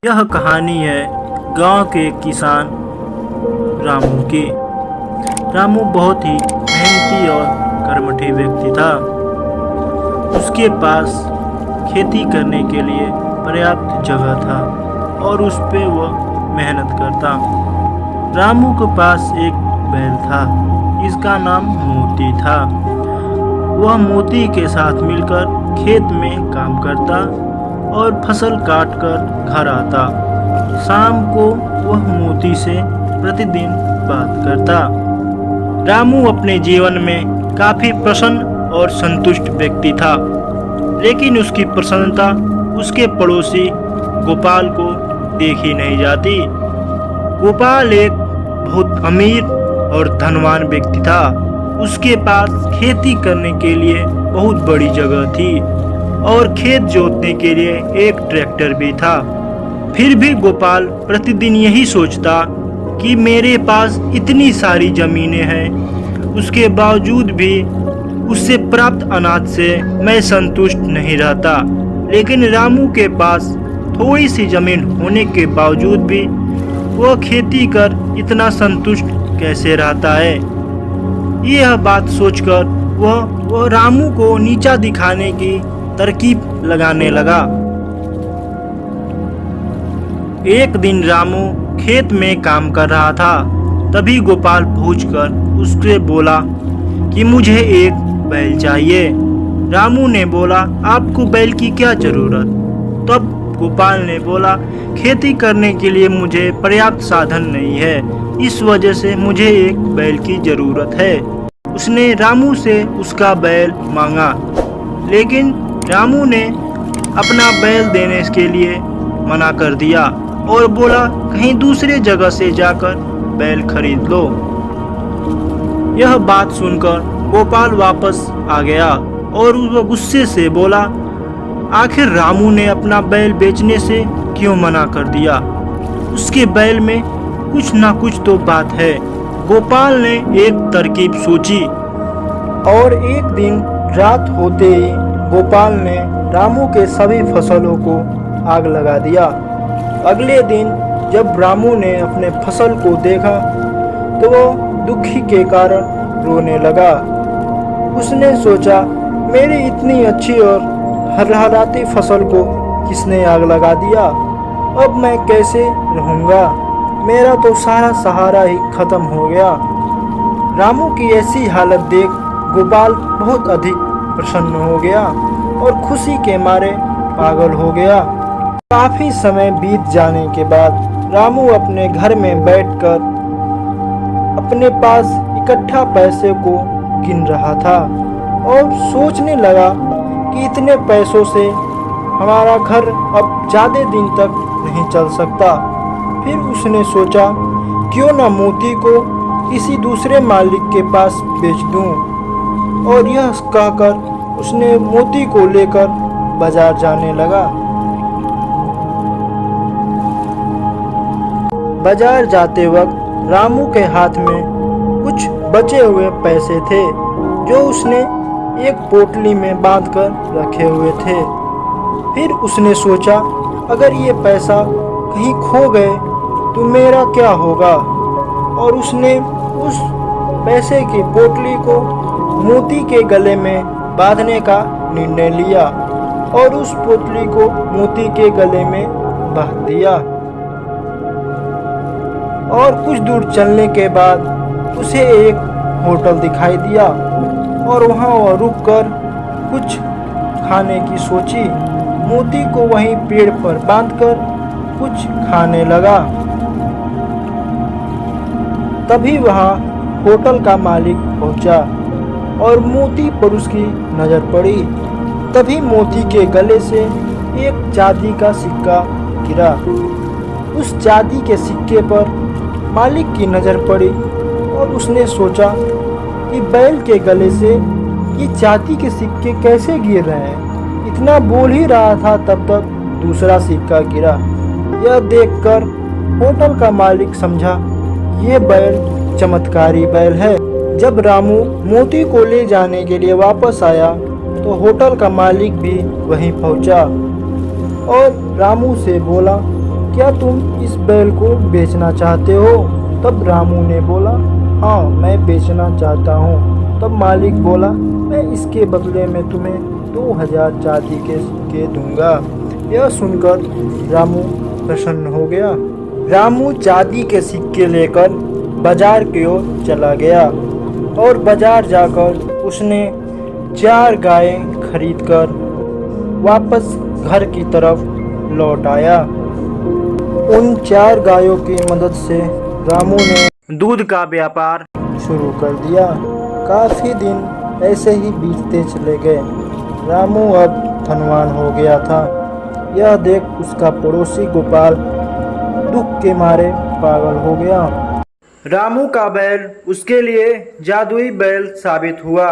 यह कहानी है गांव के किसान रामू की। रामू बहुत ही मेहनती और कर्मठी व्यक्ति था। उसके पास खेती करने के लिए पर्याप्त जगह था और उस पे वह मेहनत करता। रामू के पास एक बैल था, इसका नाम मोती था। वह मोती के साथ मिलकर खेत में काम करता और फसल काट कर घर आता। शाम को वह मोती से प्रतिदिन बात करता। रामू अपने जीवन में काफी प्रसन्न और संतुष्ट व्यक्ति था, लेकिन उसकी प्रसन्नता उसके पड़ोसी गोपाल को देखी नहीं जाती। गोपाल एक बहुत अमीर और धनवान व्यक्ति था। उसके पास खेती करने के लिए बहुत बड़ी जगह थी और खेत जोतने के लिए एक ट्रैक्टर भी था। फिर भी गोपाल प्रतिदिन यही सोचता कि मेरे पास इतनी सारी जमीनें हैं, उसके बावजूद भी उससे प्राप्त अनाज से मैं संतुष्ट नहीं रहता। लेकिन रामू के पास थोड़ी सी जमीन होने के बावजूद भी वह खेती कर इतना संतुष्ट कैसे रहता है। यह बात सोचकर वह रामू को नीचा दिखाने की तरकीब लगाने लगा। एक दिन रामू खेत में काम कर रहा था, तभी गोपाल पहुंचकर उससे बोला कि मुझे एक बैल चाहिए। रामू ने बोला, आपको बैल की क्या जरूरत? तब गोपाल ने बोला, खेती करने के लिए मुझे पर्याप्त साधन नहीं है, इस वजह से मुझे एक बैल की जरूरत है। उसने रामू से उसका बैल मांगा, लेकिन रामू ने अपना बैल देने के लिए मना कर दिया और बोला, कहीं दूसरे जगह से जाकर बैल खरीद लो। यह बात सुनकर गोपाल वापस आ गया और वह गुस्से से बोला, आखिर रामू ने अपना बैल बेचने से क्यों मना कर दिया? उसके बैल में कुछ ना कुछ तो बात है। गोपाल ने एक तरकीब सोची और एक दिन रात होते ही गोपाल ने रामू के सभी फसलों को आग लगा दिया। अगले दिन जब रामू ने अपने फसल को देखा तो वह दुखी के कारण रोने लगा। उसने सोचा, मेरी इतनी अच्छी और हरहराती फसल को किसने आग लगा दिया? अब मैं कैसे रहूँगा? मेरा तो सारा सहारा ही खत्म हो गया। रामू की ऐसी हालत देख गोपाल बहुत अधिक प्रसन्न हो गया और खुशी के मारे पागल हो गया। काफी समय बीत जाने के बाद रामू अपने घर में बैठकर अपने पास इकट्ठा पैसे को गिन रहा था और सोचने लगा कि इतने पैसों से हमारा घर अब ज्यादा दिन तक नहीं चल सकता। फिर उसने सोचा, क्यों न मोती को किसी दूसरे मालिक के पास बेच दूं। और यह कहकर उसने मोती को लेकर बाजार जाने लगा। बाजार जाते वक्त रामू के हाथ में कुछ बचे हुए पैसे थे जो उसने एक पोटली में बांधकर रखे हुए थे। फिर उसने सोचा, अगर ये पैसा कहीं खो गए तो मेरा क्या होगा? और उसने उस पैसे की पोटली को मोती के गले में बांधने का निर्णय लिया और उस पोटली को मोती के गले में बांध दिया। और कुछ दूर चलने के बाद उसे एक होटल दिखाई दिया और वहाँ वह रुककर कुछ खाने की सोची। मोती को वहीं पेड़ पर बांधकर कुछ खाने लगा। तभी वहाँ होटल का मालिक पहुंचा और मोती पर उसकी नजर पड़ी। तभी मोती के गले से एक चांदी का सिक्का गिरा। उस चांदी के सिक्के पर मालिक की नजर पड़ी और उसने सोचा कि बैल के गले से ये चांदी के सिक्के कैसे गिर रहे हैं। इतना बोल ही रहा था तब तक दूसरा सिक्का गिरा। यह देखकर होटल का मालिक समझा, ये बैल चमत्कारी बैल है। जब रामू मोती को ले जाने के लिए वापस आया तो होटल का मालिक भी वहीं पहुंचा और रामू से बोला, क्या तुम इस बैल को बेचना चाहते हो? तब रामू ने बोला, हाँ मैं बेचना चाहता हूँ। तब मालिक बोला, मैं इसके बदले में तुम्हें 2000 चांदी के सिक्के दूंगा। यह सुनकर रामू प्रसन्न हो गया। रामू चांदी के सिक्के लेकर बाजार की ओर चला गया और बाजार जाकर उसने 4 गायें खरीदकर वापस घर की तरफ लौट आया। उन 4 गायों की मदद से रामू ने दूध का व्यापार शुरू कर दिया। काफी दिन ऐसे ही बीतते चले गए। रामू अब धनवान हो गया था। यह देख उसका पड़ोसी गोपाल दुख के मारे पागल हो गया। रामू का बैल उसके लिए जादुई बैल साबित हुआ।